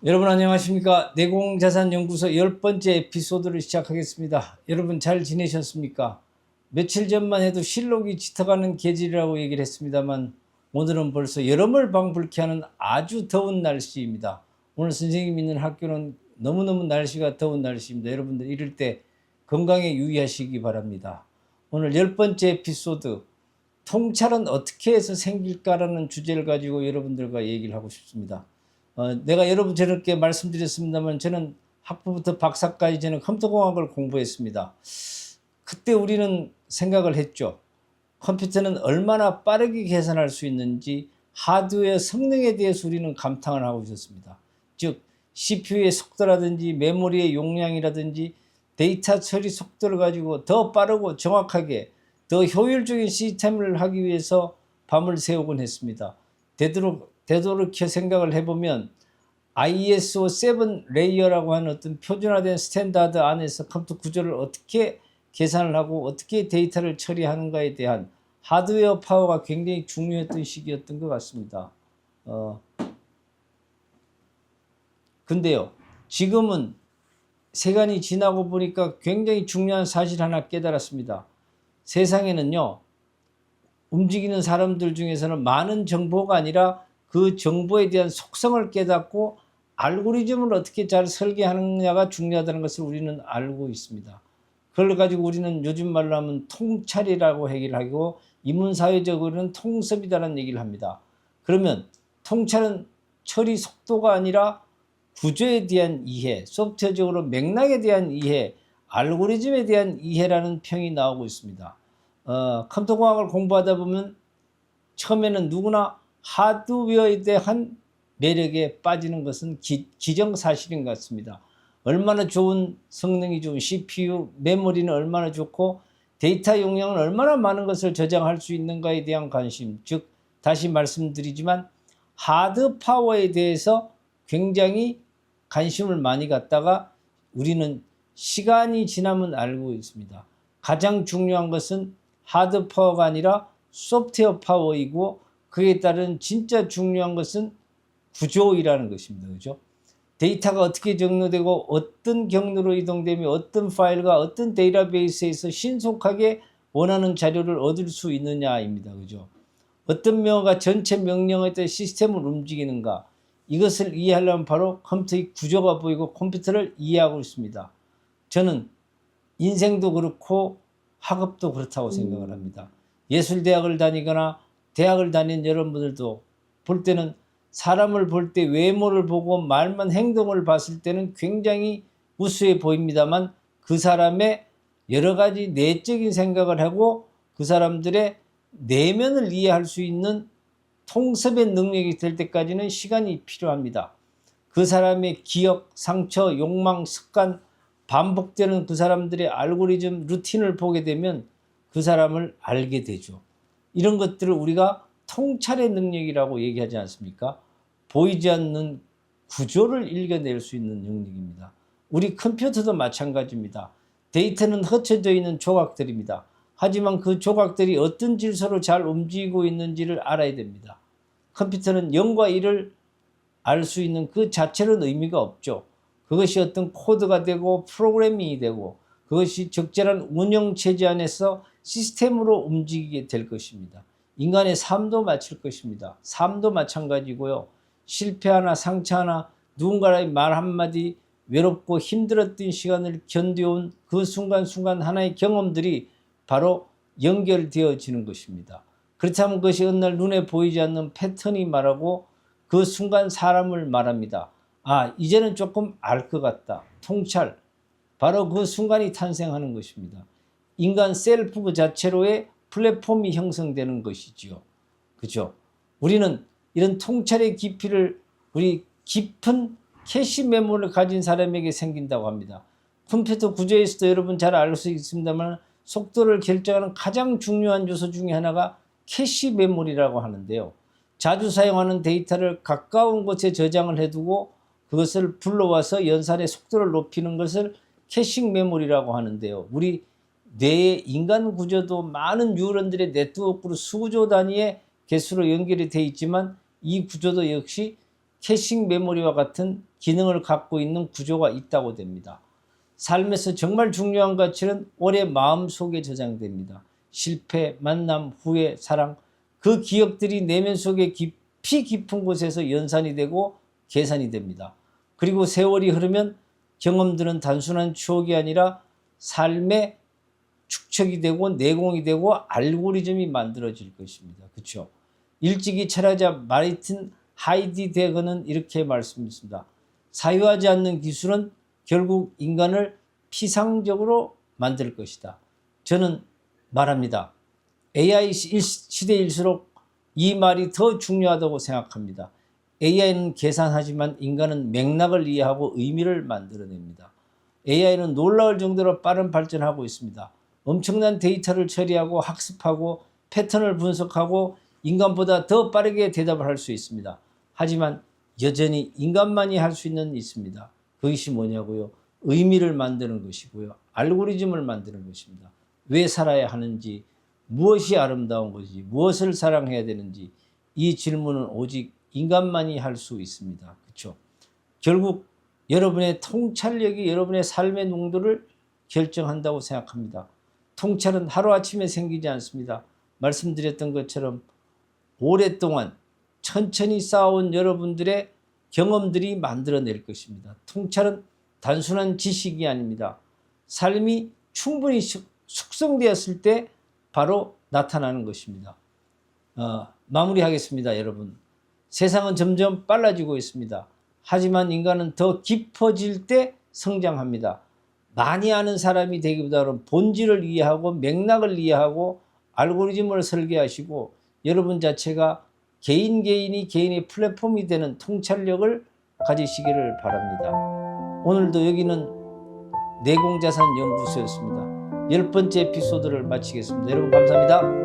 여러분 안녕하십니까? 내공자산연구소 10번째 에피소드를 시작하겠습니다. 여러분 잘 지내셨습니까? 며칠 전만 해도 실록이 짙어가는 계절이라고 얘기를 했습니다만 오늘은 벌써 여름을 방불케 하는 아주 더운 날씨입니다. 오늘 선생님이 있는 학교는 너무너무 날씨가 더운 날씨입니다. 여러분들 이럴 때 건강에 유의하시기 바랍니다. 오늘 10번째 에피소드 통찰은 어떻게 해서 생길까라는 주제를 가지고 여러분들과 얘기를 하고 싶습니다. 내가 여러분들께 말씀드렸습니다만 저는 학부부터 박사까지 저는 컴퓨터공학을 공부했습니다. 그때 우리는 생각을 했죠. 컴퓨터는 얼마나 빠르게 계산할 수 있는지 하드웨어 성능에 대해서 우리는 감탄을 하고 있었습니다. 즉 CPU의 속도라든지 메모리의 용량이라든지 데이터 처리 속도를 가지고 더 빠르고 정확하게 더 효율적인 시스템을 하기 위해서 밤을 새우곤 했습니다. 되도록여 생각을 해보면 ISO 7 레이어라고 하는 어떤 표준화된 스탠다드 안에서 컴퓨터 구조를 어떻게 계산을 하고 어떻게 데이터를 처리하는가에 대한 하드웨어 파워가 굉장히 중요했던 시기였던 것 같습니다. 근데요, 지금은 세간이 지나고 보니까 굉장히 중요한 사실 하나 깨달았습니다. 세상에는요, 움직이는 사람들 중에서는 많은 정보가 아니라 그 정보에 대한 속성을 깨닫고 알고리즘을 어떻게 잘 설계하느냐가 중요하다는 것을 우리는 알고 있습니다. 그걸 가지고 우리는 요즘 말로 하면 통찰이라고 얘기를 하고 인문사회적으로는 통섭이라는 얘기를 합니다. 그러면 통찰은 처리 속도가 아니라 구조에 대한 이해, 소프트웨어적으로 맥락에 대한 이해, 알고리즘에 대한 이해라는 평이 나오고 있습니다. 컴퓨터공학을 공부하다 보면 처음에는 누구나 하드웨어에 대한 매력에 빠지는 것은 기정사실인 것 같습니다. 얼마나 좋은 성능이 좋은 CPU, 메모리는 얼마나 좋고 데이터 용량은 얼마나 많은 것을 저장할 수 있는가에 대한 관심, 즉 다시 말씀드리지만 하드 파워에 대해서 굉장히 관심을 많이 갖다가 우리는 시간이 지나면 알고 있습니다. 가장 중요한 것은 하드 파워가 아니라 소프트웨어 파워이고 그에 따른 진짜 중요한 것은 구조이라는 것입니다. 그죠? 데이터가 어떻게 정리되고 어떤 경로로 이동되며 어떤 파일과 어떤 데이터베이스에서 신속하게 원하는 자료를 얻을 수 있느냐입니다. 그죠? 어떤 명어가 전체 명령에 따라 시스템을 움직이는가, 이것을 이해하려면 바로 컴퓨터의 구조가 보이고 컴퓨터를 이해하고 있습니다. 저는 인생도 그렇고 학업도 그렇다고 생각을 합니다. 예술대학을 다니거나 대학을 다닌 여러분들도 볼 때는 사람을 볼 때 외모를 보고 말만 행동을 봤을 때는 굉장히 우수해 보입니다만 그 사람의 여러 가지 내적인 생각을 하고 그 사람들의 내면을 이해할 수 있는 통섭의 능력이 될 때까지는 시간이 필요합니다. 그 사람의 기억, 상처, 욕망, 습관, 반복되는 그 사람들의 알고리즘, 루틴을 보게 되면 그 사람을 알게 되죠. 이런 것들을 우리가 통찰의 능력이라고 얘기하지 않습니까? 보이지 않는 구조를 읽어낼 수 있는 능력입니다. 우리 컴퓨터도 마찬가지입니다. 데이터는 흩어져 있는 조각들입니다. 하지만 그 조각들이 어떤 질서로 잘 움직이고 있는지를 알아야 됩니다. 컴퓨터는 0과 1을 알 수 있는 그 자체는 의미가 없죠. 그것이 어떤 코드가 되고 프로그래밍이 되고 그것이 적절한 운영체제 안에서 시스템으로 움직이게 될 것입니다. 인간의 삶도 마칠 것입니다. 삶도 마찬가지고요. 실패 하나 상처 하나 누군가의 말 한마디 외롭고 힘들었던 시간을 견뎌온 그 순간순간 하나의 경험들이 바로 연결되어지는 것입니다. 그렇다면 그것이 어느 날 눈에 보이지 않는 패턴이 말하고 그 순간 사람을 말합니다. 아, 이제는 조금 알 것 같다. 통찰. 바로 그 순간이 탄생하는 것입니다. 인간 셀프 그 자체로의 플랫폼이 형성되는 것이지요. 그죠? 우리는 이런 통찰의 깊이를 우리 깊은 캐시 메모를 가진 사람에게 생긴다고 합니다. 컴퓨터 구조에서도 여러분 잘 알 수 있습니다만 속도를 결정하는 가장 중요한 요소 중에 하나가 캐시 메모리라고 하는데요. 자주 사용하는 데이터를 가까운 곳에 저장을 해두고 그것을 불러와서 연산의 속도를 높이는 것을 캐싱 메모리라고 하는데요. 우리 뇌의 인간 구조도 많은 뉴런들의 네트워크로 수조 단위의 개수로 연결이 되어 있지만 이 구조도 역시 캐싱 메모리와 같은 기능을 갖고 있는 구조가 있다고 됩니다. 삶에서 정말 중요한 가치는 오래 마음속에 저장됩니다. 실패, 만남, 후회, 사랑, 그 기억들이 내면 속에 깊이 깊은 곳에서 연산이 되고 계산이 됩니다. 그리고 세월이 흐르면 경험들은 단순한 추억이 아니라 삶의 축적이 되고 내공이 되고 알고리즘이 만들어질 것입니다. 그렇죠? 일찍이 철학자 마르틴 하이디게거는 이렇게 말씀했습니다. 사유하지 않는 기술은 결국 인간을 피상적으로 만들 것이다. 저는 말합니다. AI 시대일수록 이 말이 더 중요하다고 생각합니다. AI는 계산하지만 인간은 맥락을 이해하고 의미를 만들어냅니다. AI는 놀라울 정도로 빠른 발전하고 있습니다. 엄청난 데이터를 처리하고 학습하고 패턴을 분석하고 인간보다 더 빠르게 대답을 할 수 있습니다. 하지만 여전히 인간만이 할 수 있는 있습니다. 그것이 뭐냐고요? 의미를 만드는 것이고요. 알고리즘을 만드는 것입니다. 왜 살아야 하는지, 무엇이 아름다운 것인지, 무엇을 사랑해야 되는지 이 질문은 오직 인간만이 할 수 있습니다. 그렇죠? 결국 여러분의 통찰력이 여러분의 삶의 농도를 결정한다고 생각합니다. 통찰은 하루아침에 생기지 않습니다. 말씀드렸던 것처럼 오랫동안 천천히 쌓아온 여러분들의 경험들이 만들어낼 것입니다. 통찰은 단순한 지식이 아닙니다. 삶이 충분히 숙성되었을 때 바로 나타나는 것입니다. 마무리하겠습니다, 여러분. 세상은 점점 빨라지고 있습니다. 하지만 인간은 더 깊어질 때 성장합니다. 많이 아는 사람이 되기보다는 본질을 이해하고 맥락을 이해하고 알고리즘을 설계하시고 여러분 자체가 개인이 개인의 플랫폼이 되는 통찰력을 가지시기를 바랍니다. 오늘도 여기는 내공자산연구소였습니다. 10번째 에피소드를 마치겠습니다. 여러분 감사합니다.